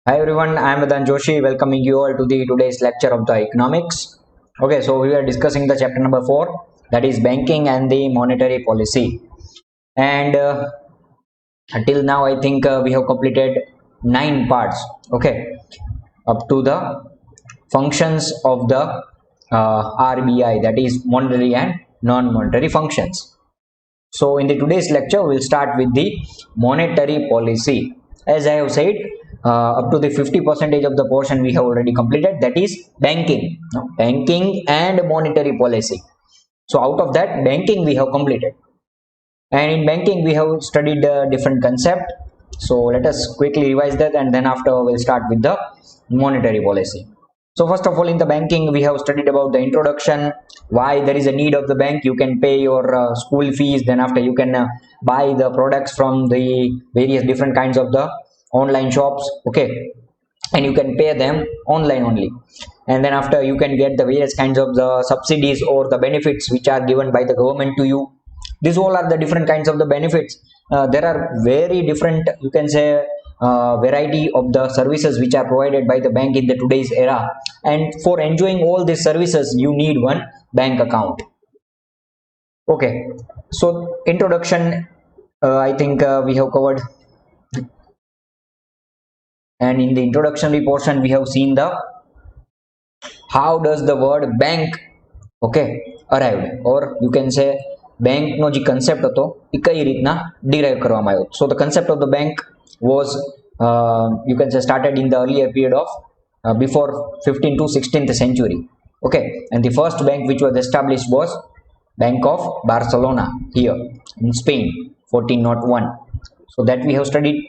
Hi everyone, I am Vedant Joshi welcoming you all to the today's lecture of the economics. Okay, so we are discussing the chapter number 4, that is banking and the monetary policy. And until now I think we have completed 9 parts, okay, up to the functions of the RBI, that is monetary and non-monetary functions. So in the today's lecture, we'll start with the monetary policy. As I have said, up to the 50% of the portion we have already completed, that is banking, banking and monetary policy. So out of that, banking we have completed. And in banking, we have studied a different concept. So let us quickly revise that, and then after we'll start with the monetary policy. So first of all, in the banking, we have studied about the introduction, why there is a need of the bank. You can pay your school fees, then after you can buy the products from the various different kinds of the online shops, okay, and you can pay them online only. And then after you can get the various kinds of the subsidies or the benefits which are given by the government to you. These all are the different kinds of the benefits. There are very different, you can say, variety of the services which are provided by the bank in the today's era, and for enjoying all these services you need one bank account. Okay, so introduction, I think we have covered, and in the introductory portion we have seen the how does the word bank, okay, arrived, or you can say bank નો જે concept હતો એ કઈ રીતના derive કરવામાં આવ્યો. So the concept of the bank was you can say started in the earlier period of before 15th to 16th century, okay, and the first bank which was established was Bank of Barcelona here in Spain 1401. So that we have studied.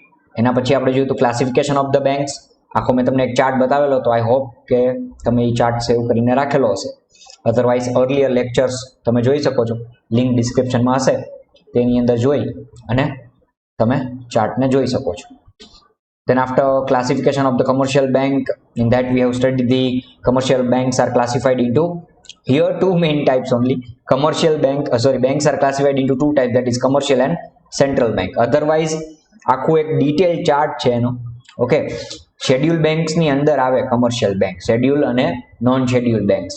એના પછી આપણે જોયું તો classification of the banks. આખો મેં તમને એક chart બતાવેલો, તો આઈ હોપ કે તમે એ ચાર્ટ સેવ કરીને રાખેલો હશે. અધરવાઇઝ અર્લિયર લેક્ચર્સ તમે જોઈ શકો છો, લિંક ડિસ્ક્રિપ્શનમાં હશે, તેની અંદર જોઈ અને તમે ચાર્ટને જોઈ શકો છો. Then after classification of the commercial bank, in that we have studied the commercial banks are classified into here two main types only. Commercial bank, banks are classified into two types, that is commercial and central bank. Otherwise આખું એક detail chart છે એનો, okay. Schedule બેંક્સની અંદર આવે commercial bank, schedule અને non schedule banks,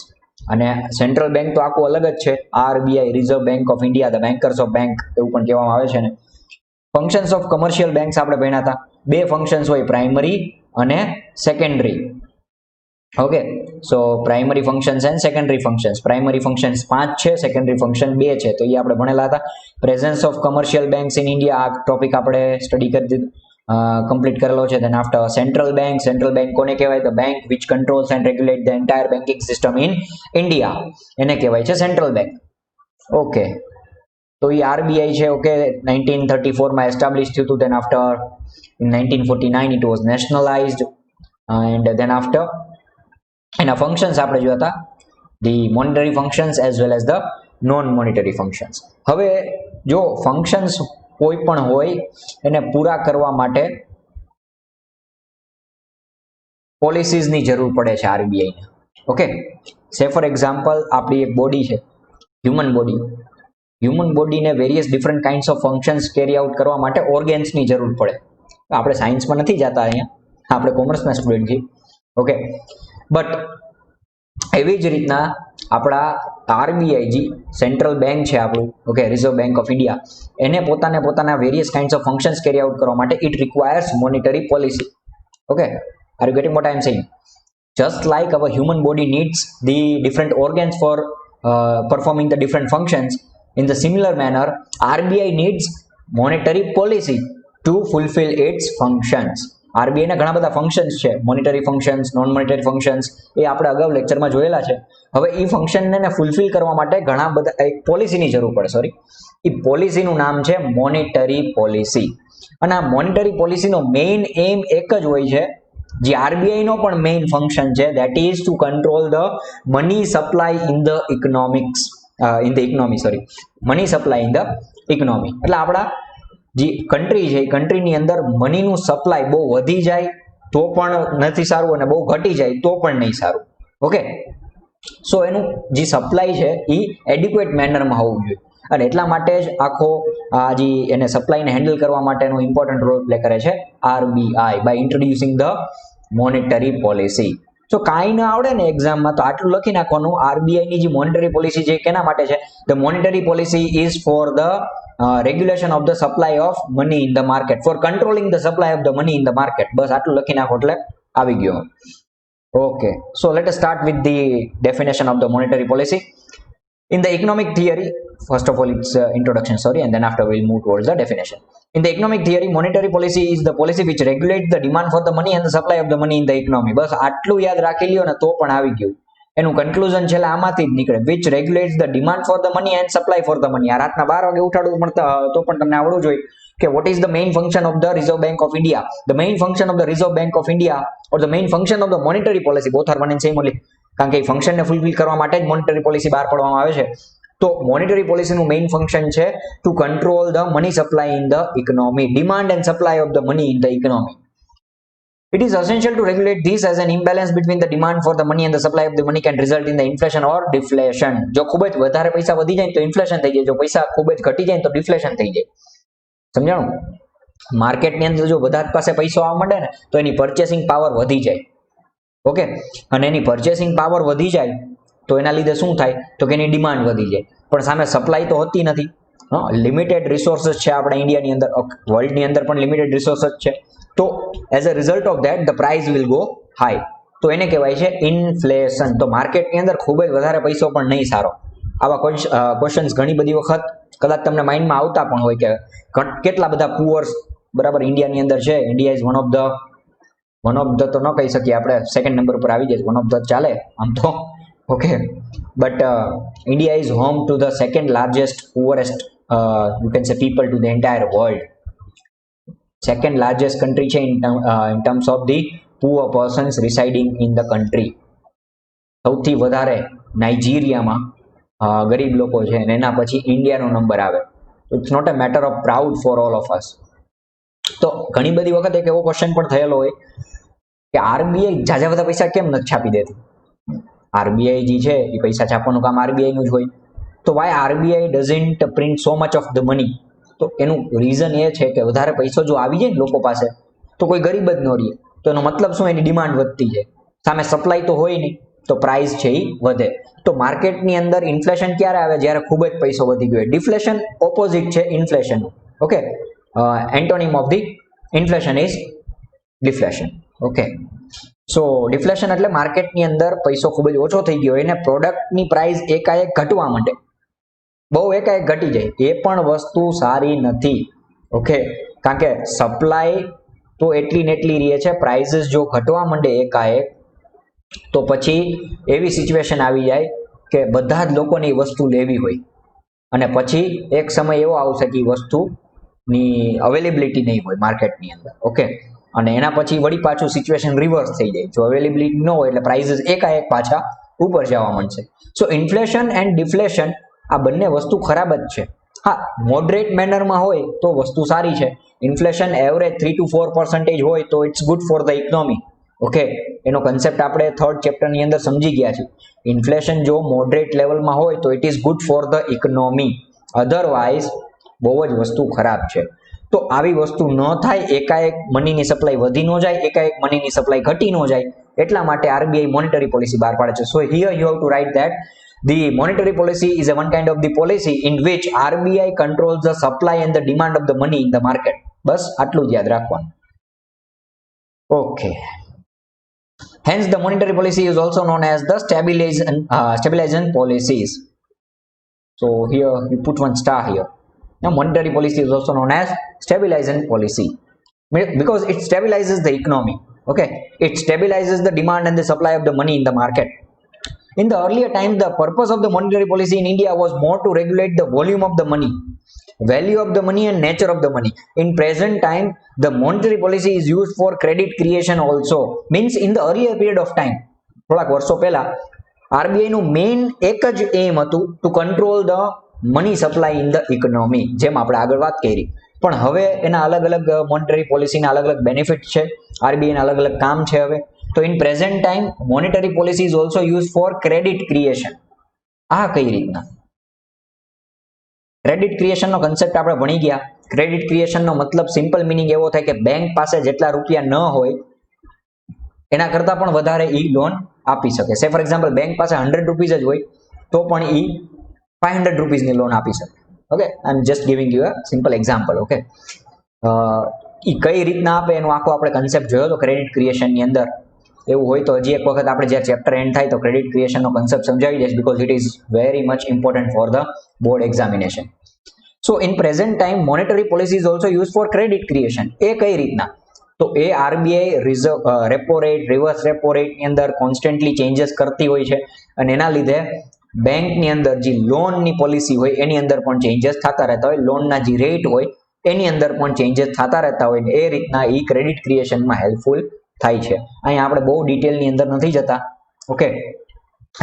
અને central bank તો આખું અલગ જ છે, RBI, reserve bank of India, the bankers of bank એવું પણ કહેવામાં આવે છે ને. ફંક્શન્સ ઓફ કમર્શિયલ બેંક્સ આપણે ભણ્યા હતા. બે ફંક્શન્સ હોય, પ્રાઇમરી અને secondary. Okay, so primary functions and secondary functions. Primary functions 5 છે, સેકન્ડરી ફંક્શન 2 છે, તો એ આપણે ભણેલા હતા. Presence of commercial banks in India, આ ટોપિક આપણે સ્ટડી કરી દીધું, કમ્પ્લીટ કરેલો છે. ધેન આફ્ટર સેન્ટ્રલ બેંક કોને કહેવાય? The bank which controls and regulate the entire banking system in India, એને કહેવાય છે સેન્ટ્રલ બેંક. ઓકે, તો એ આરબીઆઈ છે, ઓકે, 1934 માં એસ્ટાબ્લિશ થયું હતું. Than after in 1949 it was nationalized, and then after એના ફંક્શન્સ આપણે જોયા હતા, the monetary functions as well as the non monetary functions. હવે જો ફંક્શન્સ કોઈ પણ હોય એને પૂરા કરવા માટે પોલિસીઝની જરૂર પડે છે આરબીઆઈને, ઓકે. સે ફોર એક્ઝામ્પલ, આપણી એક બોડી છે, હ્યુમન બોડીને various different kinds of functions carry out કરવા માટે ઓર્ગેન્સની જરૂર પડે. આપણે સાયન્સમાં નથી જતા, અહીંયા આપણે કોમર્સના સ્ટુડન્ટ છીએ, ઓકે. બટ એવી જ રીતના આપણા આરબીઆઈ જે સેન્ટ્રલ બેંક છે આપણું, okay, reserve bank of India, એને પોતાના various kinds of functions carry out કરવા માટે it requires monetary policy, okay. Are you getting what I am saying? Just like our human body needs the different organs for performing the different functions, in the similar manner RBI needs monetary policy to fulfill its functions. RBI ના ઘણા બધા functions છે, monetary functions, non monetary functions, એ આપણે અગાઉ લેક્ચરમાં જોયેલા છે. હવે એ ફંક્શનને ફૂલફિલ કરવા માટે ઘણા બધા એક પોલિસીની જરૂર પડે, એ પોલિસીનું નામ છે મોનેટરી પોલિસી. અને આ મોનેટરી પોલિસીનો મેઇન એમ એક જ હોય છે, જે આરબીઆઈ નો પણ મેઇન ફંક્શન છે, that is two control the money supply in the economics, money supply in the economy. એટલે આપણા જે કન્ટ્રી છે, એ કન્ટ્રીની અંદર મનીનું સપ્લાય બહુ વધી જાય તો પણ નથી સારું, અને બહુ ઘટી જાય તો પણ નહીં સારું, ઓકે. સો એનું જે સપ્લાય છે એ એડિક્વેટ મેનરમાં હોવું જોઈએ. અને એટલા માટે જ આખો આ જે એને સપ્લાયને હેન્ડલ કરવા માટેનો ઇમ્પોર્ટન્ટ રોલ પ્લે કરે છે RBI by introducing the monetary policy. જો કાંઈ ન આવડે ને એક્ઝામમાં તો આટલું લખી નાખવાનું, આરબીઆઈ ની જે મોનેટરી પોલિસી છે કેના માટે છે? The monetary policy is for the regulation of the supply of money in the market, for controlling the supply of the money in the market. બસ આટલું લખી નાખો એટલે આવી ગયો. Okay, so let us start with the definition of the monetary policy. In the economic theory, first of all, it's introduction, sorry, and then after we'll move towards the definition. In the economic theory, monetary policy is the policy which regulates the demand for the money and the supply of the money in the economy. બસ આટલું યાદ રાખી લ્યો ને તો પણ આવી ગયું. એનું conclusion છે આમાંથી જ નીકળે, which regulates the demand for the money and supply for the money. આ રાતના 12 વાગે ઉઠાડવું પણ તો પણ તમને આવડવું જોઈએ કે what is the main function of the Reserve Bank of India? The main function of the Reserve Bank of India or the main function of the monetary policy, both are one and same only. કારણ કે ફંક્શનને fulfil કરવા માટે જ monetary policy બહાર પાડવામાં આવે છે. તો મોનેટરી પોલિસીનું મેઇન ફંક્શન છે to control the money supply in the economy, demand and supply of the money in the economy. It is essential to regulate this as an imbalance between the demand for the money and the supply of the money can result in the inflation or deflation. જો ખૂબ જ વધારે પૈસા વધી જાય તો inflation થઈ જાય, જો પૈસા ખૂબ જ ઘટી જાય તો ડિફ્લેશન થઈ જાય. સમજાણું? માર્કેટની અંદર જો બધા પાસે પૈસો આવવા માંડે ને તો એની પર્ચેસિંગ પાવર વધી જાય. ઓકે, અને એની પર્ચેસિંગ પાવર વધી જાય તો એના લીધે શું થાય તો કે એની ડિમાન્ડ વધી જાય, પણ સામે સપ્લાય તો હોતી નથી. લિમિટેડ રિસોર્સિસ છે આપણા ઇન્ડિયાની અંદર, વર્લ્ડની અંદર પણ લિમિટેડ રિસોર્સિસ છે. તો as a result of that the price will go high. તો એને કહેવાય છે ઇન્ફ્લેશન. તો માર્કેટની અંદર ખૂબ જ વધારે પૈસો પણ નહીં સારો. આવા ક્વેશ્ચન્સ ઘણી બધી વખત કદાચ તમને માઇન્ડમાં આવતા પણ હોય કે કેટલા બધા પુઅર્સ બરાબર ઇન્ડિયાની અંદર છે. India is one of the તો ન કહી શકીએ આપણે, સેકન્ડ નંબર પર આવી જાય, વન ઓફ ધ ચાલે આમ તો. Okay, but India is home to the second largest poorest you can say people to the entire world. Second largest country છે in terms of the poor persons residing in the country. સૌથી વધારે નાઇજીરિયામાં ગરીબ લોકો છે અને એના પછી ઇન્ડિયાનો નંબર આવે. It's not a matter of proud for all of us. તો ઘણી બધી વખત એક એવો ક્વેશ્ચન પણ થયેલો હોય કે આરબીઆઈ ઝાઝા બધા પૈસા કેમ નથી છાપી દેતી? આરબીઆઈ જે છે એ પૈસા છાપવાનું કામ આરબીઆઈ નું જ હોય. તો why RBI doesn't print so much of the money? તો એનું રીઝન એ છે કે વધારે પૈસો જો આવી જાય ને લોકો પાસે તો કોઈ ગરીબ જ ન રહે. તો એનો મતલબ શું? એની ડિમાન્ડ વધતી જાય, સામે સપ્લાય તો હોય નહીં, તો પ્રાઇસ છે એ વધે. તો માર્કેટની અંદર ઇન્ફ્લેશન ક્યારે આવે? જ્યારે ખૂબ જ પૈસો વધી ગયો. ડિફ્લેશન ઓપોઝિટ છે inflation. Okay, antonym of the inflation is deflation. Okay, so deflation એટલે માર્કેટની અંદર પૈસો ખૂબ જ ઓછો થઈ ગયો એને પ્રોડક્ટની પ્રાઇસ એકાએક ઘટવા માંડે, બહુ એકાએક ઘટી જાય. એ પણ વસ્તુ સારી નથી. ઓકે, કારણ કે સપ્લાય તો એટલી ને એટલી રહે છે, પ્રાઇસીસ જો ઘટવા માંડે એકાએક તો પછી એવી સિચ્યુએશન આવી જાય કે બધા જ લોકોને એ વસ્તુ લેવી હોય અને પછી એક સમય એવો આવશે કે એ વસ્તુની અવેલેબિલિટી નહીં હોય માર્કેટની અંદર. ઓકે, અને એના પછી વળી પાછું સિચ્યુએશન રિવર્સ થઈ જાય. જો અવેલેબિલિટી ન હોય એટલે પ્રાઇસીસ એકાએક પાછા ઉપર જવા માંડશે. સો ઇન્ફ્લેશન એન્ડ ડિફ્લેશન આ બંને વસ્તુ ખરાબ જ છે. હા, મોડરેટ મેનરમાં હોય તો વસ્તુ સારી છે. ઇન્ફ્લેશન એવરેજ 3 to 4% હોય તો it's good for the economy. Okay, એનો કન્સેપ્ટ આપણે થર્ડ ચેપ્ટરની અંદર સમજી ગયા છે. ઇન્ફ્લેશન જો મોડરેટ લેવલમાં હોય તો it is good for the economy, otherwise બહુ જ વસ્તુ ખરાબ છે. તો આવી વસ્તુ ન થાય, એકાએક મનીની સપ્લાય વધી ન જાય, એકાએક મનીની સપ્લાય ઘટી ન જાય, એટલા માટે આરબીઆઈ મોનેટરી પોલિસી બહાર પાડે છે. So here you have to write that the monetary policy is a one kind of the policy in which RBI controls the supply and the demand of the money in the market. બસ આટલું જ યાદ રાખવાનું. Okay. Hence, the monetary policy is also known as the stabilization policies. So here you put one star here. Now, monetary policy is also known as stabilization policy because it stabilizes the economy. Okay, it stabilizes the demand and the supply of the money in the market. In the earlier times, the purpose of the monetary policy in India was more to regulate the volume of the money, value of the money and nature of the money. In present time, the monetary policy is used for credit creation also. Means in the earlier period of time, થોડાક વર્ષો પહેલા RBI નું main એક જ એમ હતું two control the money supply in the economy, જેમ આપણે આગળ વાત કરી. પણ હવે એના અલગ અલગ મોનેટરી પોલિસીના અલગ અલગ બેનિફિટ છે, આરબીઆઈના અલગ અલગ કામ છે હવે. તો in present time monetary policy is also use for credit creation. આ કઈ રીતના? ક્રેડિટ ક્રિએશનનો કન્સેપ્ટ આપણે ભણી ગયા. ક્રેડિટ ક્રિએશનનો મતલબ સિમ્પલ મિનિંગ એવો થાય કે બેંક પાસે જેટલા રૂપિયા ન હોય એના કરતાં પણ વધારે ઈ લોન આપી શકે. સે ફોર એક્ઝામ્પલ બેંક પાસે 100 રૂપીસ જ હોય તો પણ ઈ 500 રૂપીસની લોન આપી શકે. Okay, I am just giving you a simple example. Okay, ઈ કઈ રીતના આપે એનો આખો આપણે કન્સેપ્ટ જોયો તો ક્રેડિટ ક્રિએશનની અંદર. એવું હોય તો હજી એક વખત આપણે જ્યારે ચેપ્ટર એન્ડ થાય તો ક્રેડિટ ક્રિએશનનો કન્સેપ્ટ સમજાવી દઈશ, because it is very much important for the board examination. So in present time monetary policy is also use for credit creation. એ કઈ રીતના? તો એ RBI reserve repo rate, reverse repo રેટની અંદર કોન્સ્ટન્ટલી ચેન્જીસ કરતી હોય છે અને એના લીધે બેંકની અંદર જે લોનની પોલિસી હોય એની અંદર પણ ચેન્જીસ થતા રહેતા હોય, લોનના જે રેટ હોય એની અંદર પણ ચેન્જીસ થતા રહેતા હોય ને એ રીતના એ ક્રેડિટ ક્રિએશનમાં હેલ્પફુલ થાય છે. અહીંયા આપણે બહુ ડિટેલની અંદર નથી જતા. ઓકે,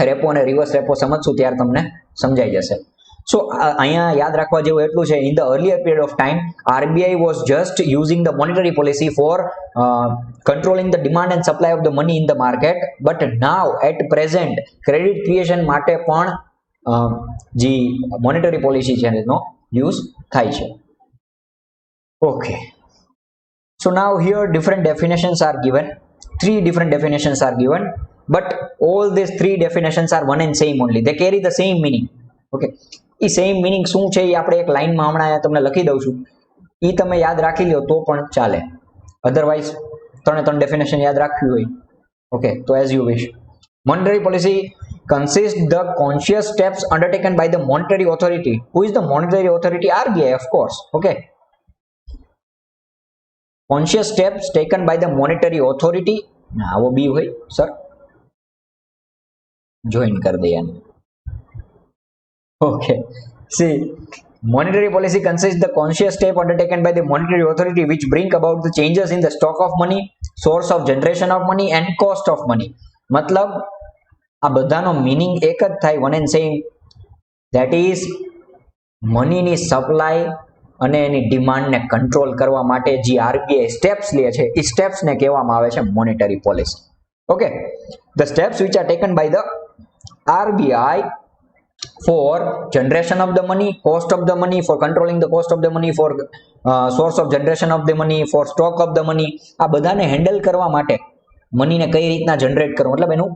રેપો અને રિવર્સ રેપો સમજશું ત્યારે તમને સમજાઈ જશે. સો અહીંયા યાદ રાખવા જેવું એટલું છે, in the earlier period of time RBI was just using the monetary policy for controlling the demand and supply of the money in the market, but now at present credit creation માટે પણ જે monetary policy છે એનો use થાય છે. Okay, so now here different definitions are given. 3 different definitions are given, but all these 3 definitions are one and same only. They carry the same meaning. Okay, એ same meaning શું છે એ આપણે એક લાઈનમાં હમણાં તમને લખી દઉં છું. એ તમે યાદ રાખી લો તો પણ ચાલે, અધરવાઇઝ 3 ડેફિનેશન યાદ રાખવી હોય. ઓકે, તો as you wish. Monetary policy consists the conscious steps undertaken by the monetary authority. Who is the monetary authority? RBI, of course. Okay, conscious steps taken by the monetary authority. આવો બી હોય sir, join કરી દઈએ. Okay, see, monetary policy consists the conscious step undertaken by the monetary authority which bring about the changes in the stock of money, source of generation of money and cost of money. મતલબ આ બધાનો meaning એક જ થાય, one and same, that is મનીની supply અને એની ડિમાન્ડને control કરવા માટે જે આરબીઆઈ સ્ટેપ્સ લે છે એ સ્ટેપ્સને કહેવામાં આવે છે monetary policy. Okay, the steps which are taken by the RBI for generation of the money, cost of the money, for controlling the cost of the money, for source of generation of the money, for stock of the money, આ બધાને handle કરવા માટે મનીને કઈ રીતના generate કરવું, મતલબ એનું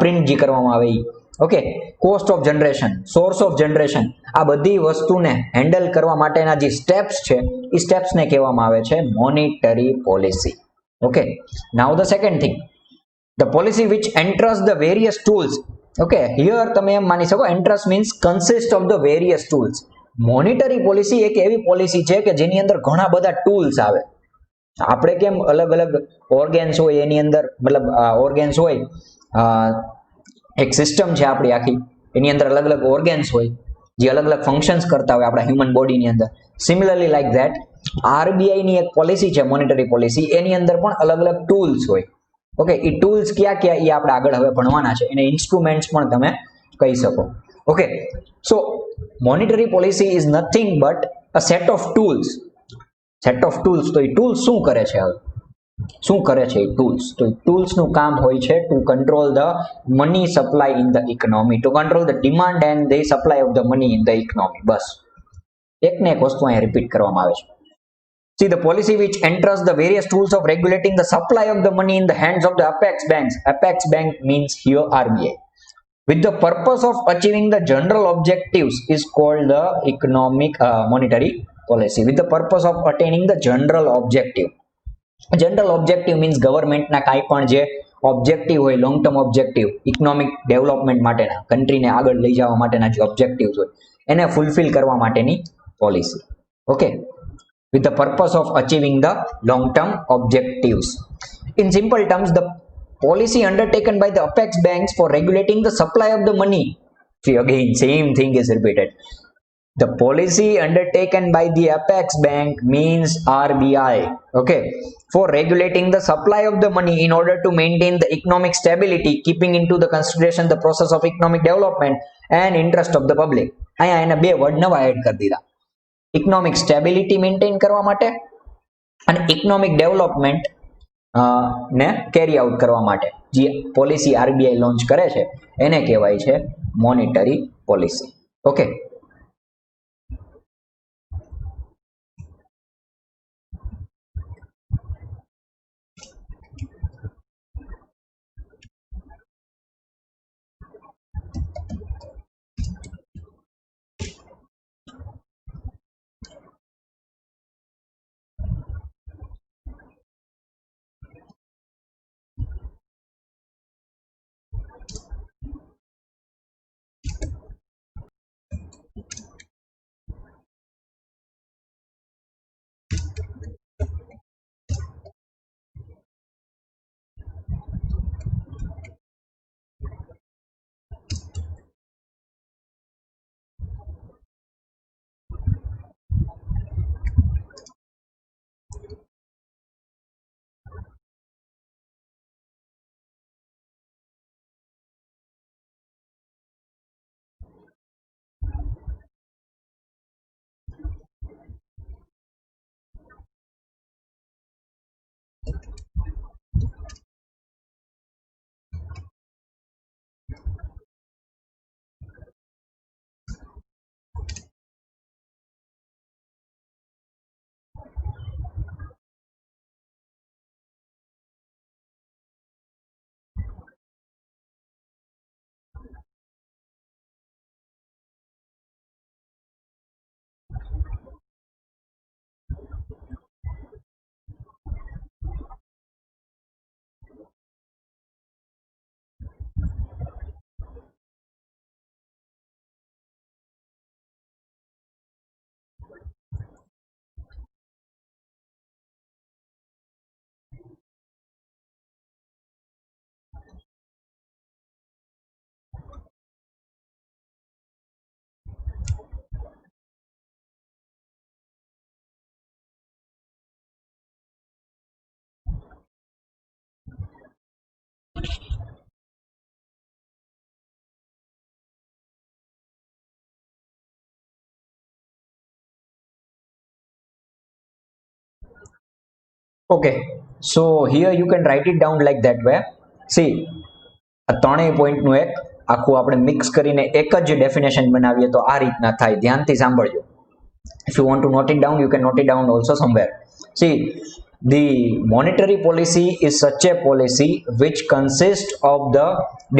print જે કરવામાં આવે એ. Okay, cost of generation, source of generation, આ બધી વસ્તુને હેન્ડલ કરવા માટેના જે સ્ટેપ્સ છે એ સ્ટેપ્સને કહેવામાં આવે છે monetary policy. Okay, now the second thing, the policy which enters the various tools. Okay, here તમે એમ માની શકો એન્ટ્રસ means consist of the various tools. Monetary policy એક એવી પોલિસી છે કે જેની અંદર ઘણા બધા ટૂલ્સ આવે. આપણે કેમ અલગ અલગ ઓર્ગેન્સ હોય એની અંદર, મતલબ ઓર્ગેન્સ હોય, એક સિસ્ટમ છે આપણી આખી, એની અંદર અલગ અલગ ઓર્ગેન્સ હોય જે અલગ અલગ ફંક્શન્સ કરતા હોય આપણા હ્યુમન બોડીની અંદર. સિમિલરલી લાઈક ધેટ આરબીઆઈની એક પોલિસી છે મોનેટરી પોલિસી, એની અંદર પણ અલગ અલગ ટૂલ્સ હોય. ઓકે, એ ટૂલ્સ ક્યાં ક્યાં એ આપણે આગળ હવે ભણવાના છે, એને ઇન્સ્ટ્રુમેન્ટ્સ પણ તમે કહી શકો. Okay, so monetary policy is nothing but a set of tools. Set of tools, તો એ ટૂલ્સ શું કરે છે? હવે શું કરે છે એ ટૂલ્સ? તો એ ટૂલ્સનું કામ હોય છે to control the money supply in the economy, to control the demand and the supply of the money in the economy. બસ એકને એક વસ્તુ અહીંયા રિપીટ કરવામાં આવે છે. See, the policy which enters the various tools of regulating the supply of the money in the hands of the apex banks. Apex bank means here RBI. With the purpose of achieving the general objectives is called the economic monetary policy. With the purpose of attaining the general objective. General objective means government ના કાંઈ પણ જે objective હોય, long term objective, economic development માટેના, કન્ટ્રીને આગળ લઈ જવા માટેના જે ઓબ્જેક્ટિવ્સ હોય એને ફૂલફિલ કરવા માટેની policy. Okay, with the purpose of achieving the long-term objectives. In simple terms, the policy undertaken by the apex banks for regulating the supply of the money. See, again, same thing is repeated. The policy undertaken by the apex bank means RBI, okay, for regulating the supply of the money in order to maintain the economic stability, keeping into the consideration the process of economic development and interest of the public. અહીંયા એને બે word નવા add કરી દીધા, economic stability maintain કરવા માટે અને economic development ને કેરી આઉટ કરવા માટે જે પોલિસી આરબીઆઈ લોન્ચ કરે છે એને કહેવાય છે monetary policy. Okay, Okay, so here you can write it down like that way. See, આ ત્રણેય પોઈન્ટનું એક આખું આપણે મિક્સ કરીને એક જ ડેફિનેશન બનાવીએ તો આ રીતના થાય. ધ્યાનથી સાંભળજો. If you want to note it down, you can note it down also somewhere. See, the monetary policy is such a policy which consists of the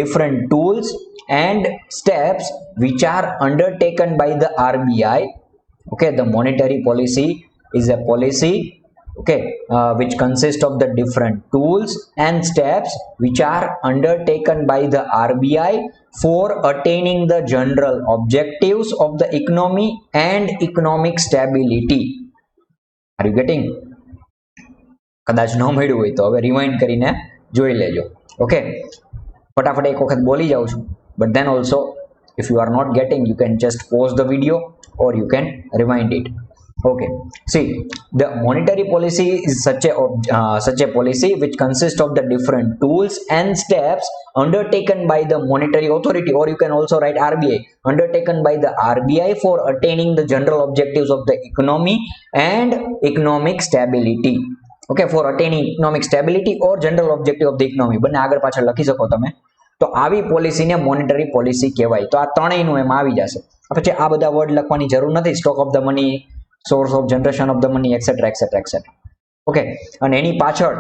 different tools and steps which are undertaken by the RBI. Okay, the monetary policy is a policy, okay, which consists of the different tools and steps which are undertaken by the RBI for attaining the general objectives of the economy and economic stability. Are you getting? કદાચ ન મળ્યું હોય તો હવે rewind કરીને જોઈ લેજો. Okay, ફટાફટ એક વખત બોલી જાઉં છું, but then also if you are not getting, you can just pause the video or you can rewind it. Okay, see, the monetary policy is such a policy which consists of the different tools and steps undertaken by the monetary authority, or you can also write RBI, undertaken by the RBI for attaining the general objectives of the economy and economic stability. Okay, for attaining economic stability or general objective of the economy, બંને આગળ પાછળ લખી શકો તમે. તો આવી પોલિસીને monetary policy કહેવાય. તો આ ત્રણેયનું એમાં આવી જશે. પછી આ બધા વર્ડ લખવાની જરૂર નથી. Stock of the money, source of generation of the money, etcetera etcetera etcetera. Okay, અને એની પાછળ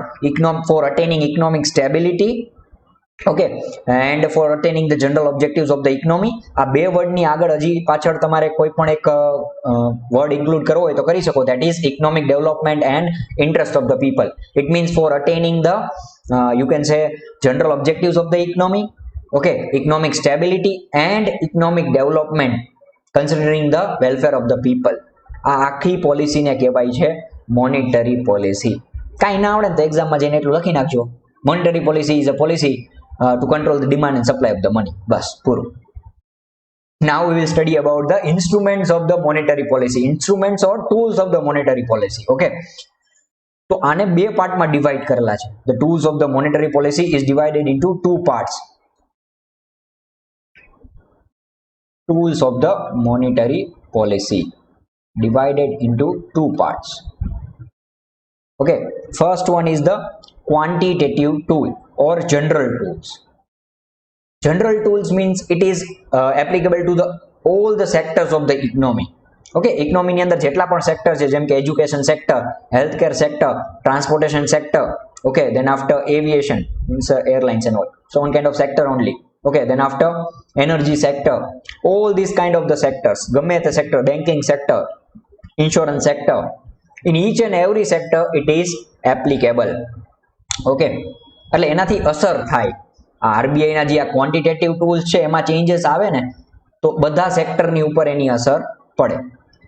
for attaining economic stability, okay, and for attaining the general objectives of the economy. આ બે વર્ડની આગળ હજી પાછળ તમારે કોઈ પણ એક વર્ડ ઇન્ક્લુડ કરવો હોય તો કરી શકો. That is economic development and interest of the people. It means for attaining the you can say general objectives of the economy, okay, economic stability and economic development considering the welfare of the people. આ આખી પોલિસીને કહેવાય છે monetary policy. કાંઈ ના આવડે તો એક્ઝામમાં જઈને એટલું લખી નાખજો, monetary policy is a policy to control the demand and supply of the money. બસ પૂરું. Now we will study about the instruments of the monetary policy, instruments or tools of the monetary policy. Okay, તો આને બે પાર્ટમાં divide કરેલા છે. The tools of the monetary policy is divided into two parts. Tools of the monetary policy divided into two parts. Okay, first one is the quantitative tool or general tools. General tools means it is applicable to the all the sectors of the economy. Okay, ઇકોનોમીની અંદર જેટલા પણ sector છે, જેમ કે education sector, healthcare sector, transportation sector, okay, then after aviation means airlines and all, so one kind of sector only. Okay, then after energy sector, all these kind of the sectors, ગમે તે sector, banking sector, insurance sector, in each and every sector it is applicable. Okay, એટલે એનાથી અસર થાય. આ RBI ના જે આ ક્વોન્ટિટેટિવ ટૂલ્સ છે એમાં ચેન્જીસ આવે ને તો બધા સેક્ટરની ઉપર એની અસર પડે,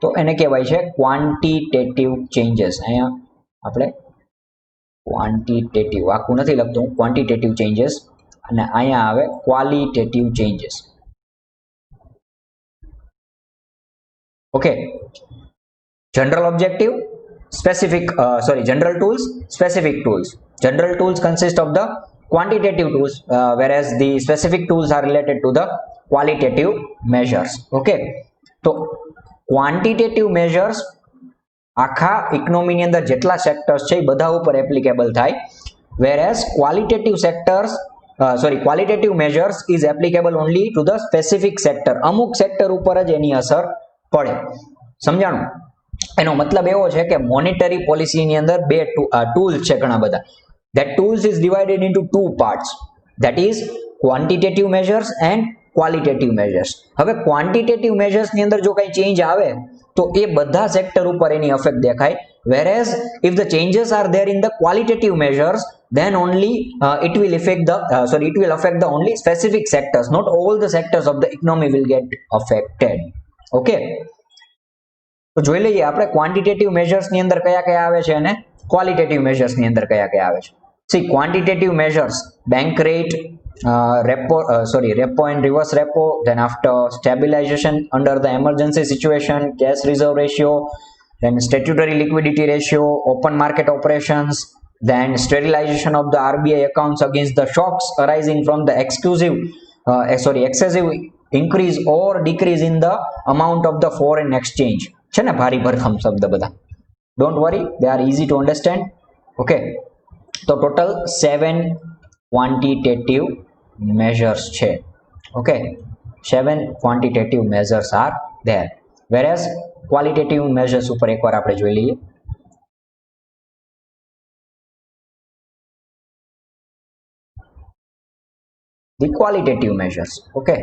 તો એને કહેવાય છે ક્વોન્ટિટેટિવ ચેન્જીસ. અહીંયા આપણે ક્વોન્ટિટેટિવ આખું નથી લખતું, ક્વોન્ટિટેટિવ ચેન્જીસ, અને અહીંયા આવે qualitative changes. Okay, general objective, specific general tools, specific tools. General tools consist of the quantitative tools, whereas the specific tools are related to the qualitative measures. Okay, તો quantitative measures આખા ઇકોનોમીની અંદર જેટલા sectors છે એ બધા ઉપર applicable થાય, whereas qualitative measures is applicable only to the specific sector. અમુક sector ઉપર જ એની અસર પડે. સમજાણું? એનો મતલબ એવો છે કે મોનેટરી પોલિસીની અંદર બે ટૂલ્સ છે ઘણા બધા. That tools is divided into two parts, that is quantitative measures and qualitative measures. હવે quantitative measures ની અંદર જો કઈ ચેન્જ આવે તો એ બધા સેક્ટર ઉપર એની અફેક્ટ દેખાય, whereas if the changes are there in the qualitative measures, then only it will affect the only specific sectors. Not all the sectors of the economy will get affected. Okay, તો જોઈ લઈએ આપણે quantitative measures ની અંદર કયા કયા આવે છે અને ક્વોલિટેટિવ મેજર્સ ની અંદર કયા કયા આવે છે. See, quantitative measures, bank rate, repo and reverse repo, then after stabilization under the emergency situation, cash reserve ratio, then statutory liquidity ratio, open market operations, then sterilization of the RBI accounts against the shocks arising from the excessive increase or decrease in the amount of the foreign exchange. છે ને ભારી ભરખમ શબ્દ બધા, don't worry, they are easy to understand. Okay, તો total 7 quantitative measures છે. Okay, 7 quantitative measures are there, whereas qualitative measures ઉપર એકવાર આપણે જોઈ લઈએ. The qualitative measures, okay,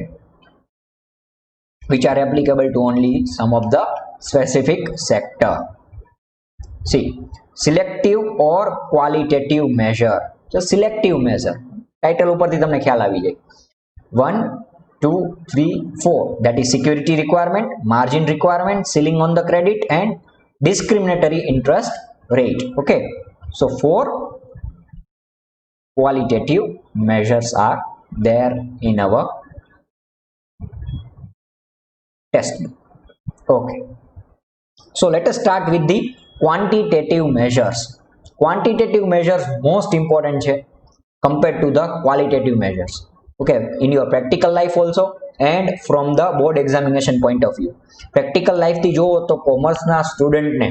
which are applicable to only some of the specific sector. See, selective or qualitative measure. So selective measure, title ઉપરથી તમને ખ્યાલ આવી જાય. 1 2 3 4, that is security requirement, margin requirement, ceiling on the credit and discriminatory interest rate. Okay, so 4 qualitative measures are there in our textbook. Okay, so let us start with the quantitative measures. Quantitative measures most important છે compared to the qualitative measures. Okay, in your practical life also and from the board examination point of view. Practical life થી જોવો તો commerce ના student ને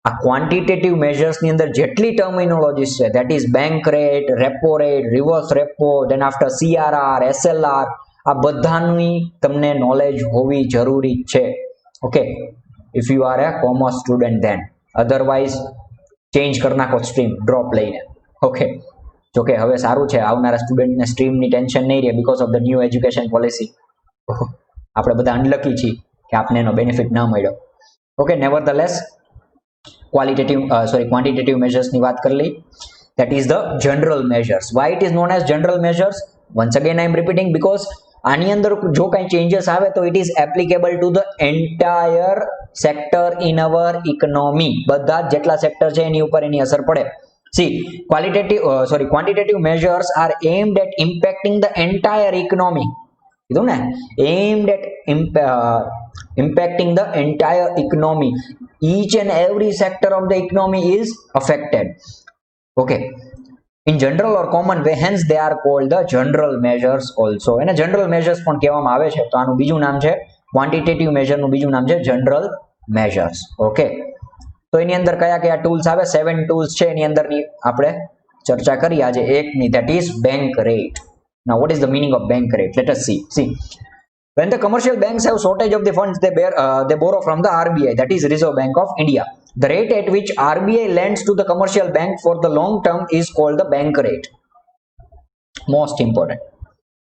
આ quantitative measures ની અંદર જેટલી ટર્મિનોલોજીસ છે, that is bank rate, repo rate, reverse repo, then after CRR, SLR, આ બધાની તમને નોલેજ હોવી જરૂરી છે. Okay, if you are a commerce student then, otherwise change કરી નાખો સ્ટ્રીમ ડ્રોપ લઈને. ઓકે, જોકે હવે સારું છે, આવનારા સ્ટુડન્ટને સ્ટ્રીમની ટેન્શન નહીં રહે because of the new education policy. આપણે બધા અનલકી છીએ કે આપને એનો બેનિફિટ ના મળ્યો. ઓકે, નેવરધલેસ quantitative measures ની વાત કરી લઈ. That is the general measures. Why it is known as general measures? Once again I am repeating, because આની અંદર જો કઈ changes આવે તો it is applicable to the entire sector in our economy. બધા જેટલા સેક્ટર છે એની ઉપર એની અસર પડે. See, quantitative measures are aimed at impacting the entire economy. કીધું ને, aimed at impacting the entire economy. Each and every sector of the economy is affected. Okay, in general or common way, hence they are called the general measures also. એને general measures પણ કહેવામાં આવે છે. તો આનું બીજું નામ છે quantitative measure, નું બીજું નામ છે general measures. Okay, તો એની અંદર કયા કયા ટૂલ્સ આવે? 7 ટૂલ્સ છે, એની અંદરની આપણે ચર્ચા કરી આજે એકની, that is bank rate. Now what is the meaning of bank rate? Let us see. When the commercial banks have shortage of the funds, they borrow from the RBI, that is Reserve Bank of India. The rate at which RBI lends to the commercial bank for the long term is called the bank rate. Most important.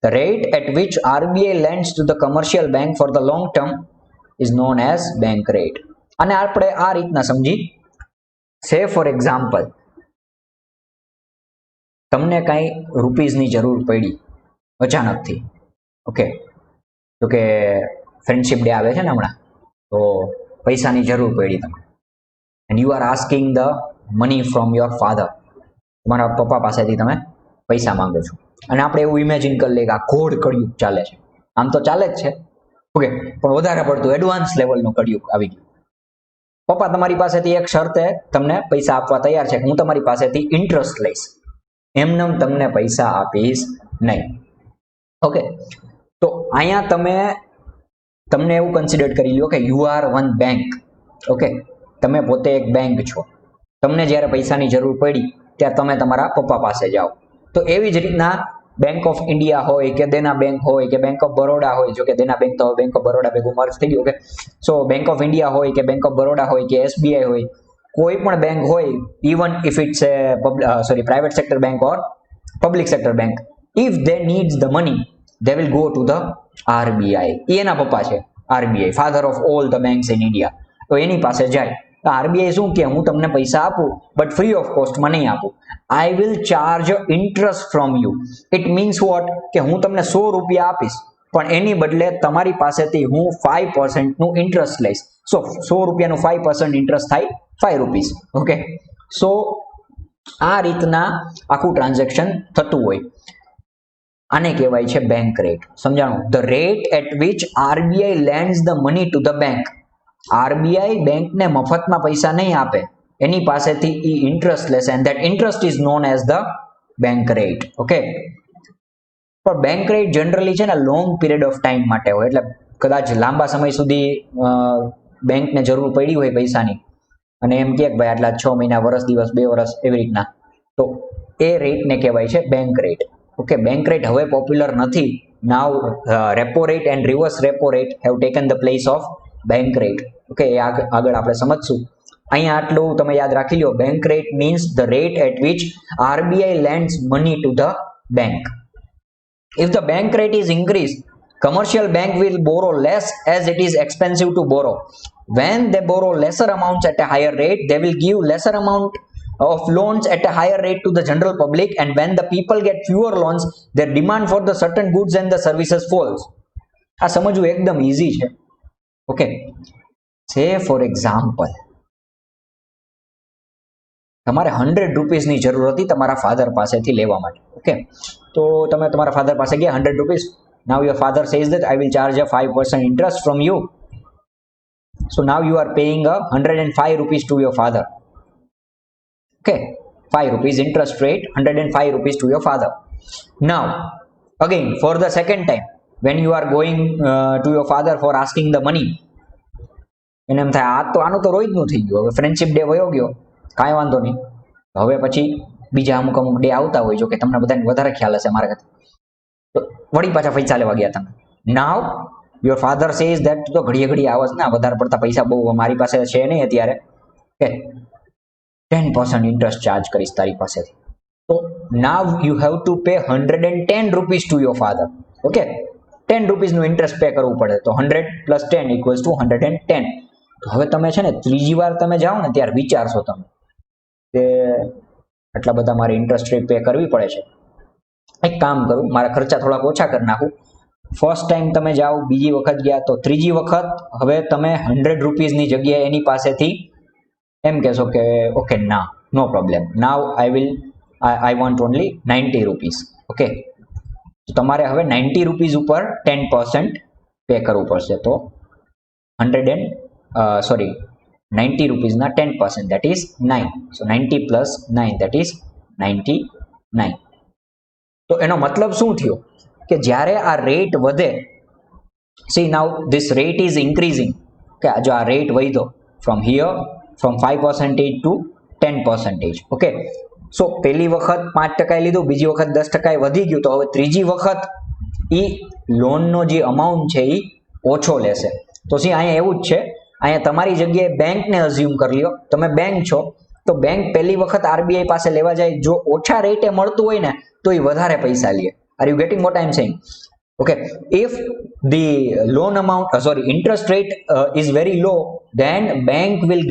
The rate at which RBI lends to the commercial bank for the long term is known as bank rate. અને આપણે આ રીતના સમજી, say for example, તમને કાંઈ રૂપીઝની જરૂર પડી અચાનકથી. Okay, તો કે ફ્રેન્ડશિપ ડે આવે છે ને હમણાં, તો પૈસાની જરૂર પડી તમને, and you are asking the money from your father. તમારા પપ્પા પાસેથી તમે પૈસા માંગો છો, અને આપણે એવું ઇમેજિન કરી લઈએ કે આ ઘોડ કળિયુગ ચાલે છે. આમ તો ચાલે જ છે, ઓકે, પણ વધારે પડતું એડવાન્સ લેવલનું કળિયુગ આવી ગયું. પપ્પા તમારી પાસેથી એક શરતે તમને પૈસા આપવા તૈયાર છે કે હું તમારી પાસેથી ઇન્ટરેસ્ટ લઈશ, એમને તમને પૈસા આપીશ નહીં. ઓકે, તો અહીંયા તમને એવું કન્સિડર કરી લો કે you are one bank. Okay, તમે પોતે એક બેંક છો. તમને જ્યારે પૈસાની જરૂર પડી ત્યારે તમે તમારા પપ્પા પાસે જાઓ. તો એવી જ રીતના બેંક ઓફ ઇન્ડિયા હોય કે દેના બેંક હોય કે બેંક ઓફ બરોડા હોય, જો કે દેના બેંક તો બેંક ઓફ બરોડા ભેગું મર્જ થઈ ગયું. Okay, so bank of India હોય કે બેંક ઓફ બરોડા હોય કે SBI હોય, કોઈ પણ બેંક હોય, even if it's a private sector bank or public sector bank, if they needs the money, they will go to the RBI. એના પપ્પા છે RBI, father of all the banks in India. તો એની પાસે જાય. RBI શું કે હું તમને પૈસા આપું બટ ફ્રી ઓફ કોસ્ટમાં નહીં આપું. I will charge interest from you. It means what? કે હું તમને 100 રૂપિયા આપીશ પણ એની બદલે તમારી પાસેથી હું 5% નું ઇન્ટરેસ્ટ લઈશ. સો 100 રૂપિયાનું 5% ઇન્ટરેસ્ટ થાય 5 રૂપીસ. ઓકે, સો આ રીતના આખું ટ્રાન્ઝેક્શન થતું હોય. આને કહેવાય છે બેંક રેટ. સમજાણું? The rate at which RBI lends the money to the bank. RBI બેંકને મફતમાં પૈસા નહીં આપે, એની પાસેથી ઈ ઇન્ટરેસ્ટ લેશે, and that interest is known as the bank rate. Okay, પણ બેંક રેટ જનરલી છે ને લોંગ પીરિયડ ઓફ ટાઈમ માટે હોય, એટલે કદાચ લાંબા સમય સુધી બેંકને જરૂર પડી હોય પૈસાની અને એમ કે ભાઈ આટલા 6 મહિના, વર્ષ, દિવસ, 2 વર્ષ એવી રીતના, તો એ રેટને કહેવાય છે bank rate. Okay, bank rate હવે પોપ્યુલર નથી. Now repo rate and reverse repo rate have taken the place of bank rate. Okay, એ આગળ આપણે સમજશું. અહીંયા આટલું તમે યાદ રાખી લો. Bank rate means the rate at which RBI lends money to the bank. If the bank rate is increased, commercial bank will borrow less as it is expensive to borrow. When they borrow lesser amounts at a higher rate, they will give lesser amount of loans at a higher rate to the general public, and when the people get fewer loans, their demand for the certain goods and the services falls. આ સમજવું એકદમ easy છે. Okay, સે for example તમારે 100 રૂપીસની જરૂર હતી તમારા father પાસેથી લેવા માટે. ઓકે, તો તમે તમારા ફાધર પાસે ગયા 100 rupees. Now your father says that I will charge a 5% interest from you. So now you are paying a 105 rupees to your father. Okay, 5 rupees interest rate, 105 rupees to your father. Now again for the second time when you are going to your father for asking the money, એને એમ થાય આ તો આનું તો રોજનું થઈ ગયું, હવે ફ્રેન્ડશિપ ડે વયો ગયો, કાંઈ વાંધો નહીં, હવે પછી બીજા અમુક ડે આવતા હોય, જો કે તમને બધાને વધારે ખ્યાલ હશે મારા કરતા, તો વળી પાછા પૈસા લેવા ગયા તમે. નાવ યોર ફાધર સેઝ ધેટ તો ઘડીએ ઘડીએ આવાજ ના, વધારે પડતા પૈસા બહુ મારી પાસે છે નહીં અત્યારે, કે 10% ઇન્ટરેસ્ટ ચાર્જ કરીશ તારી પાસેથી. તો now you have to pay 110 rupees to your father. Okay, 10 રૂપીસનું ઇન્ટરેસ્ટ પે કરવું પડે, તો 100 + 10 = 110. હવે તમે છે ને ત્રીજી વાર તમે જાઓ ને ત્યારે વિચારશો તમે કે આટલા બધા મારે ઇન્ટરેસ્ટ રેટ પે કરવી પડે છે, એક કામ કરું, મારા ખર્ચા થોડાક ઓછા કરી નાખું. ફર્સ્ટ ટાઈમ તમે જાઓ, બીજી વખત ગયા, તો ત્રીજી વખત હવે તમે 100 રૂપીસની જગ્યાએ એની પાસેથી એમ કહેશો કે ઓકે ના, no problem, now I want only 90 rupees. Okay, તો તમારે હવે 90 રૂપીસ ઉપર 10% પે કરવું પડશે. તો 90 રૂપીસના 10%, that is 9. So 90 + 9, that is 99. તો એનો મતલબ શું થયો કે જ્યારે આ રેટ વધે, see now this rate is increasing, કે જો આ રેટ વધ્યો from 5% to 10%. ઓકે, સો પહેલી વખત 5% લીધું, બીજી વખત 10% વધી ગયું, તો હવે ત્રીજી વખત એ લોનનો જે અમાઉન્ટ છે એ ઓછો લેશે. તો અહીંયા એવું જ છે, અહીંયા તમારી જગ્યાએ બેંકને અઝ્યુમ કરી લ્યો, તમે બેંક છો, તો બેંક પહેલી વખત આરબીઆઈ પાસે લેવા જાય, જો ઓછા રેટે મળતું હોય ને તો એ વધારે પૈસા લે. Are you getting what I am saying? Okay, if the loan amount interest rate is very low, then bank will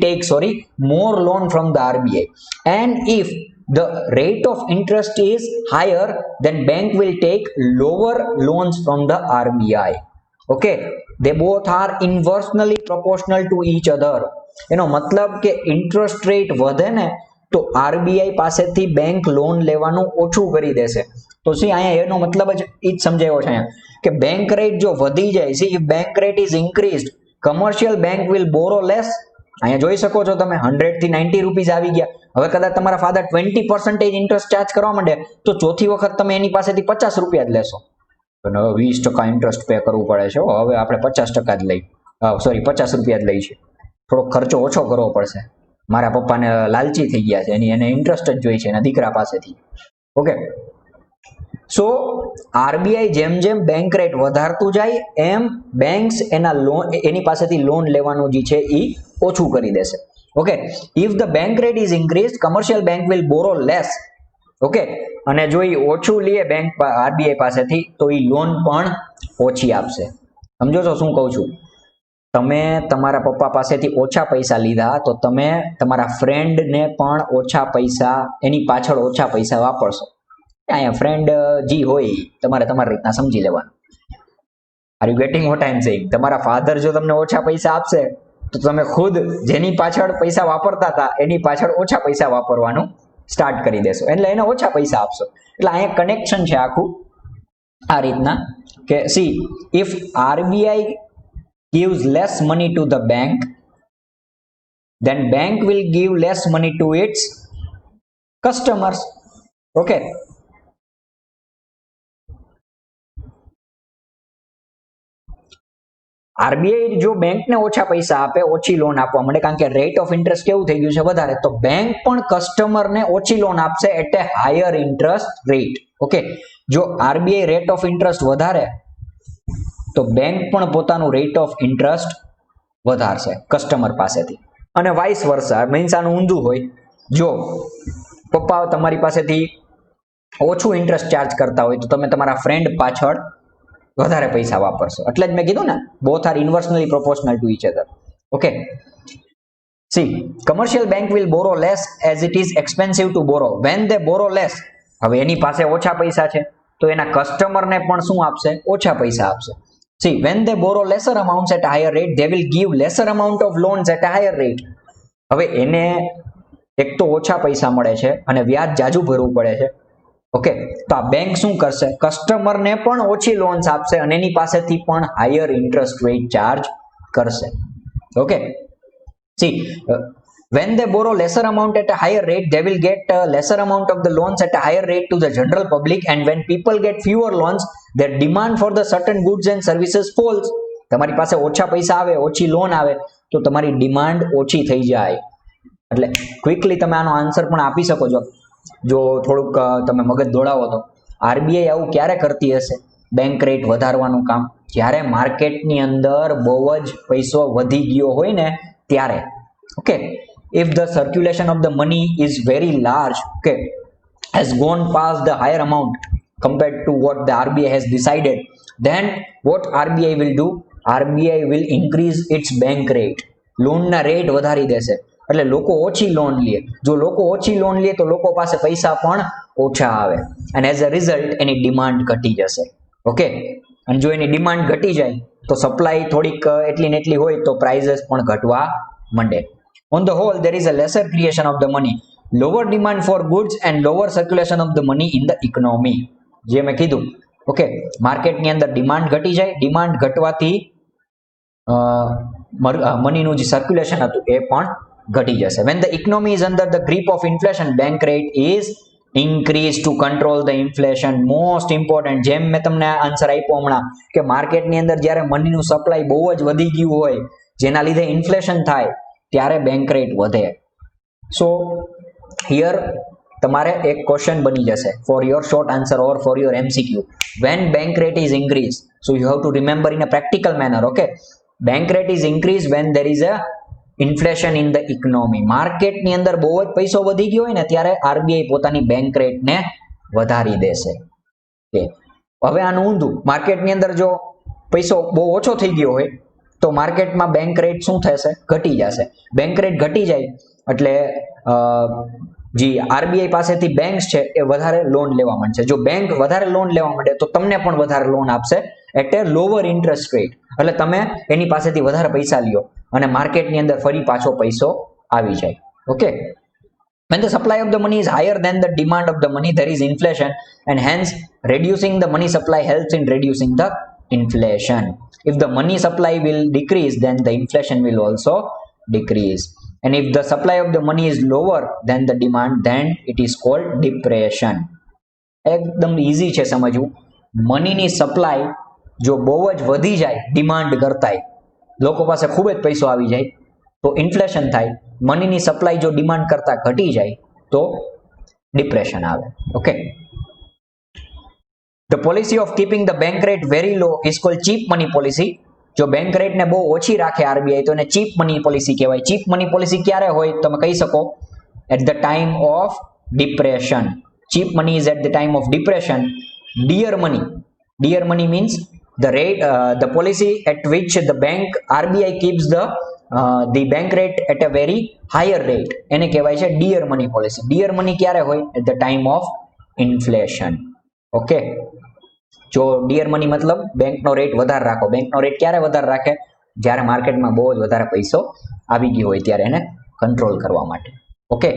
take more loan from the RBI, and if the rate of interest is higher, then bank will take lower loans from the RBI. Okay, they both are inversely proportional to each other. એનો મતલબ કે interest rate વધે ને તો RBI પાસેથી bank loan લેવાનું ઓછું કરી દેશે. તો અહીંયા એનો મતલબ જ એ જ સમજાયો છે અહીંયા કે બેંક રેટ જો વધી જાય, if bank rate is increased, commercial bank will borrow less. અહીંયા જોઈ શકો છો તમે 100 થી 90 રૂપીસ આવી ગયા. હવે કદાચ તમારા ફાધર 20% ઇન્ટરેસ્ટ ચાર્જ કરવા માંડે તો ચોથી વખત તમે એની પાસેથી 50 રૂપિયા જ લેશો. પણ હવે 20% ઇન્ટરેસ્ટ પે કરવું પડે છે, હવે આપણે 50% જ લઈ 50 રૂપિયા જ લઈ છે, થોડો ખર્ચો ઓછો કરવો પડશે. મારા પપ્પાને લાલચી થઈ ગયા છે, એને ઇન્ટરેસ્ટ જ જોઈ છે એના દીકરા પાસેથી. ઓકે, સો આરબીઆઈ જેમ જેમ બેંક રેટ વધારતું જાય એમ બેંક્સ એની પાસેથી લોન લેવાનું જે છે એ ઓછું કરી દેશે. Okay, if the bank rate is increase, commercial bank will borrow less. Okay, અને જો એ ઓછું લે બેંક આરબીઆઈ પાસેથી તો એ લોન પણ ઓછી આપશે. સમજો છો શું કહું છું? તમે તમારા પપ્પા પાસેથી ઓછા પૈસા લીધા તો તમે તમારા ફ્રેન્ડને પણ ઓછા પૈસા, એની પાછળ ઓછા પૈસા વાપરશો. અહીંયા ફ્રેન્ડ જી હોય તમારે તમારી રીતના સમજી લેવાનું. Are you getting what I am saying? તમારા ફાધર જો તમને ઓછા પૈસા આપશે તો તમે ખુદ જેની પાછળ પૈસા વાપરતા હતા એની પાછળ ઓછા પૈસા વાપરવાનું સ્ટાર્ટ કરી દેશો, એટલે એને ઓછા પૈસા આપશો. એટલે અહીંયા કનેક્શન છે આખું આ રીતના કે C if RBI gives less money to the bank, then bank will give less money to its customers. Okay, RBI જો બેંકને ઓછા પૈસા આપે, ઓછી લોન આપવા માંડે, કારણ કે રેટ ઓફ ઇન્ટરેસ્ટ કેવું થઈ ગયું છે વધારે, તો બેંક પણ કસ્ટમરને ઓછી લોન આપશે at a higher interest rate. Okay, જો આરબીઆઈ રેટ ઓફ ઇન્ટરેસ્ટ વધારે તો બેંક પણ પોતાનું રેટ ઓફ ઇન્ટરેસ્ટ વધારશે કસ્ટમર પાસેથી, અને વાઇસ વર્સા. મીન્સ આનું ઊંધું હોય, જો પપ્પા તમારી પાસેથી ઓછું ઇન્ટરેસ્ટ ચાર્જ કરતા હોય તો તમે તમારા ફ્રેન્ડ પાછળ વધારે પૈસા વાપરશો. એટલે જ મેં કીધું ને, both are inversely proportional to each other. Okay, see commercial bank will borrow less as it is expensive to borrow. When they borrow less, હવે એની પાસે ઓછા પૈસા છે તો એના કસ્ટમરને પણ શું આપશે? ઓછા પૈસા આપશે. See, when they borrow lesser amounts at a higher rate, they will give lesser amount of loans at a higher rate. હવે એને એક તો ઓછા પૈસા મળે છે અને વ્યાજ જાજુ ભરવું પડે છે. ઓકે, તો આ બેંક શું કરશે? કસ્ટમરને પણ ઓછી લોન્સ આપશે અને એની પાસેથી પણ હાયર ઇન્ટરેસ્ટ રેટ ચાર્જ કરશે. Okay, see, when they borrow lesser amount at a higher rate, they will get a lesser amount of the loans at a higher rate to the general public, and when people get fewer loans, their demand for the certain goods and services falls. તમારી પાસે ઓછા પૈસા આવે, ઓછી loan આવે તો તમારી demand ઓછી થઈ જાય. એટલે ક્વિકલી તમે આનો આન્સર પણ આપી શકો છો જો થોડુંક તમે મગજ દોડાવો તો. આરબીઆઈ આવું ક્યારે કરતી હશે, બેંક રેટ વધારવાનું કામ? જ્યારે માર્કેટની અંદર બહુ જ પૈસો વધી ગયો હોય ને ત્યારે. Okay, if the circulation of the money is very large, okay, has gone past the higher amount compared to what the RBI has decided, then what RBI will do? RBI will increase its bank rate. લોનના rate વધારી દેશે એટલે લોકો ઓછી loan લે. જો લોકો ઓછી લોન લે તો લોકો પાસે પૈસા પણ ઓછા આવે અને as a result any demand ઘટી જશે. ઓકે, અને જો એની ડિમાન્ડ ઘટી જાય તો સપ્લાય થોડીક એટલી ને એટલી હોય તો પ્રાઇઝસ પણ ઘટવા માંડે. On the whole, there is a lesser creation of the money, lower demand for goods and lower circulation of the money in the economy. જે મેં કીધું, ઓકે, માર્કેટની અંદર ડિમાન્ડ ઘટી જાય, ડિમાન્ડ ઘટવાથી મનીનું જે સર્ક્યુલેશન હતું એ પણ ઘટી જશે. When the economy is under the grip of inflation, bank rate is increased to control the inflation. Most important, જેમ મેં તમને આન્સર આપ્યો હમણાં કે માર્કેટની અંદર જ્યારે મનીનું સપ્લાય બહુ જ વધી ગયું હોય જેના લીધે ઇન્ફ્લેશન થાય ત્યારે બેંક રેટ વધે. સો હિયર તમારે એક ક્વેશ્ચન બની જશે for your short answer or for your MCQ. When bank rate is increased, so you have to remember in a practical manner. Okay, bank rate is increased when there is a inflation in the economy. માર્કેટની અંદર બહુ જ પૈસો વધી ગયો હોય ને ત્યારે આરબીઆઈ પોતાની બેંક રેટને વધારી દેશે. હવે આનું ઊંધું, માર્કેટની અંદર જો પૈસો બહુ ઓછો થઈ ગયો હોય તો માર્કેટમાં બેંક રેટ શું થશે? ઘટી જશે. બેંક રેટ ઘટી જાય એટલે જે આરબીઆઈ પાસેથી બેંક્સ છે એ વધારે લોન લેવા માંડશે. જો બેંક વધારે લોન લેવા માંડે તો તમને પણ વધારે લોન આપશે at a lower interest rate. એટલે તમે એની પાસેથી વધારે પૈસા લ્યો અને માર્કેટની અંદર ફરી પાછો પૈસો આવી જાય. Okay, when the supply of the money is higher than the demand of the money, there is inflation, and hence reducing the money supply helps in reducing the inflation. If the money supply will decrease, then the inflation will also decrease. And if the supply of the money is lower than the demand, then it is called depression. એકદમ easy છે સમજવું. મનીની supply જો બહુ જ વધી જાય demand કરતાંય, લોકો પાસે ખૂબ જ પૈસો આવી જાય તો ઇન્ફ્લેશન થાય. મનીની સપ્લાય જો ડિમાન્ડ કરતા ઘટી જાય તો ડિપ્રેશન આવે. Okay, The policy of keeping the bank rate very low is called cheap money policy. જો બેંક રેટને બહુ ઓછી રાખે આરબીઆઈ તો એને ચીપ મની પોલિસી કહેવાય. ચીપ મની પોલિસી ક્યારે હોય તમે કહી શકો? At the time of depression. Cheap money is at the time of depression. Dear money means the rate, the policy at which the bank RBI keeps the bank rate at a very higher rate એને કહેવાય છે dear money policy. Dear money ક્યારે હોય? At the time of inflation. Okay, જો dear money મતલબ બેંકનો rate વધારે રાખો. બેંકનો રેટ ક્યારે વધારે રાખે? જ્યારે માર્કેટમાં બહુ જ વધારે પૈસો આવી ગયો હોય ત્યારે એને કંટ્રોલ કરવા માટે. Okay,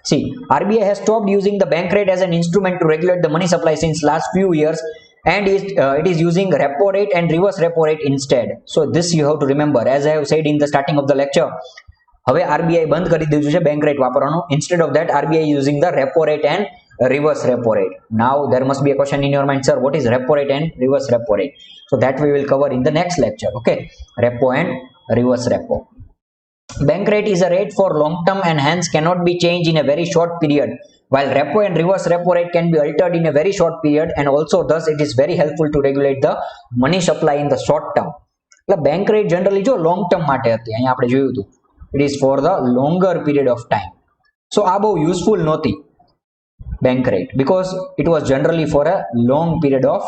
see, RBI has stopped using the bank rate as an instrument to regulate the money supply since last few years, and it is using repo rate and reverse repo rate instead. So this you have to remember, as I have said in the starting of the lecture. હવે RBI બંધ કરી દીધું છે bank rate વાપરવાનું. Instead of that, RBI is using the repo rate and reverse repo rate. Now there must be a question in your mind, sir, what is repo rate and reverse repo rate? So that we will cover in the next lecture. Okay, repo and reverse repo. Bank rate is a rate for long term and hence cannot be changed in a very short period, while repo and reverse repo rate can be altered in a very short period, and also thus it is very helpful to regulate the money supply in the short term. એટલે bank rate generally જો long term માટે હતી, અહીંયા આપણે જોયું હતું, it is for the longer period of time. So આ બહુ useful નહોતી bank rate because it was generally for a long period of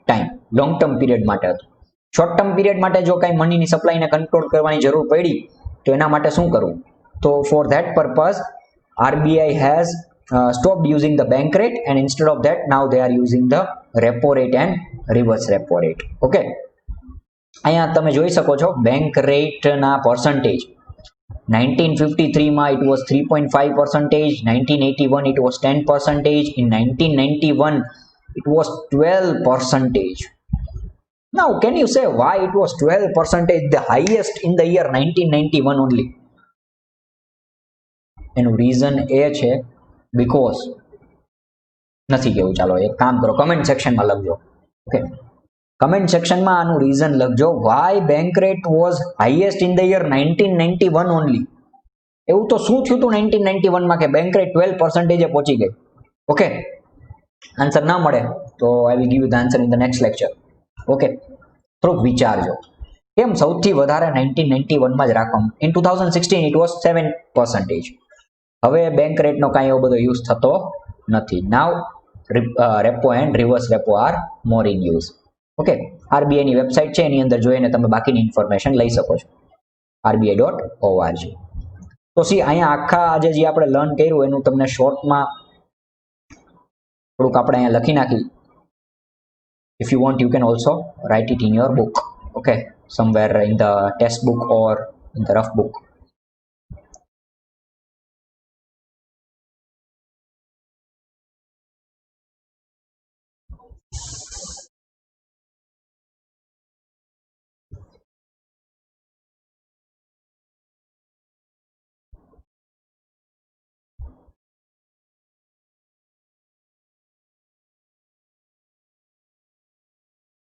time, long term period માટે હતું. શોર્ટ ટર્મ પીરિયડ માટે જો કઈ મનીની સપ્લાયને કંટ્રોલ કરવાની જરૂર પડી તો એના માટે શું કરવું? તો for that purpose RBI has stopped using the bank rate, and instead of that now they are using the repo rate and reverse repo rate. Okay, અહીંયા તમે જોઈ શકો છો બેંક રેટના પર્સન્ટેજ. 1953 માં it was 3.5%, 1981 it was 10%, in 1991 it was 12%. Now, can you say why it was 12%, the highest in the year 1991 only? એનું reason એ છે because નથી કેવું, ચાલો એક કામ કરો, કમેન્ટ સેક્શનમાં લખજો. ઓકે, કમેન્ટ સેક્શનમાં આનું રીઝન લખજો, why bank rate was highest in the year 1991 only. એવું તો શું થયું હતું 1991 માં કે બેંક રેટ 12% પહોંચી ગઈ? ઓકે, આન્સર ના મળે તો I will give you the answer in the next lecture. Okay, થોડુંક વિચારજો કેમ સૌથી વધારે 1991 માં જ રાખવાનું. In 2016 it was 7%. હવે બેંક રેટનો કાંઈ એવો બધો યુઝ થતો નથી. Now repo and reverse repo are more in use. Okay, RBI ની વેબસાઇટ છે, એની અંદર જોઈને તમે બાકીની ઇન્ફોર્મેશન લઈ શકો છો, rbi.org. તો સી અહીંયા આખા આજે જે આપણે લર્ન કર્યું એનું તમને શોર્ટમાં થોડુંક આપણે અહીંયા લખી નાખી. If you want, you can also write it in your book, okay, somewhere in the test book or in the rough book.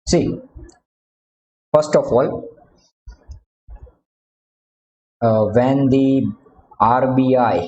See, first of all, when the RBI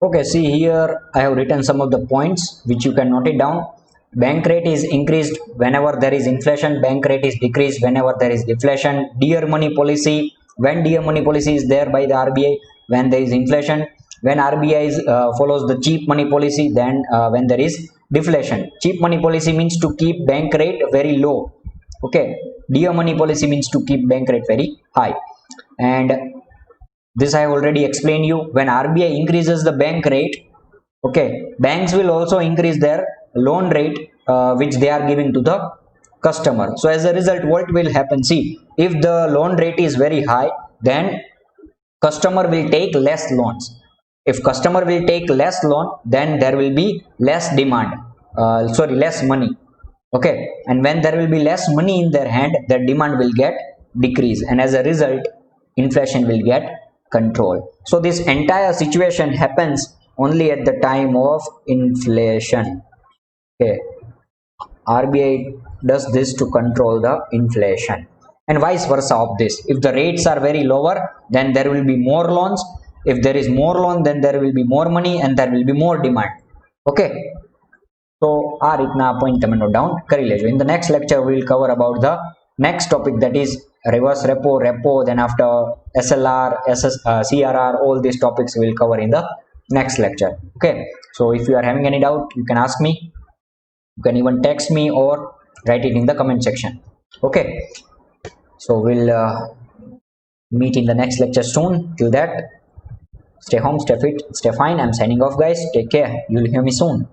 Okay, see here I have written some of the points which you can note it down. Bank rate is increased whenever there is inflation, bank rate is decreased whenever there is deflation. Dear money policy, when dear money policy is there by the RBI, when there is inflation. When RBI follows the cheap money policy, then when there is deflation. Cheap money policy means to keep bank rate very low. Okay, dear money policy means to keep bank rate very high. And this I have already explained you. When RBI increases the bank rate, okay, banks will also increase their loan rate which they are giving to the customer. So as a result, what will happen? See, if the loan rate is very high, then customer will take less loans. If customer will take less loan, then there will be less demand, sorry, less money. Okay, and when there will be less money in their hand, their demand will get decrease, and as a result, inflation will get control. So this entire situation happens only at the time of inflation. Okay, RBI does this to control the inflation, and vice versa of this. If the rates are very lower, then there will be more loans. If there is more loan, then there will be more money and there will be more demand. Okay, so આ રીતના point તમે note down કરી લેજો. In the next lecture we will cover about the next topic, that is reverse repo, then after SLR, CRR, all these topics we will cover in the next lecture. Okay, so if you are having any doubt, you can ask me. You can even text me or write it in the comment section. Okay, so we'll meet in the next lecture soon. Till that, stay home, stay fit, stay fine. I'm signing off, guys. Take care. You'll hear me soon.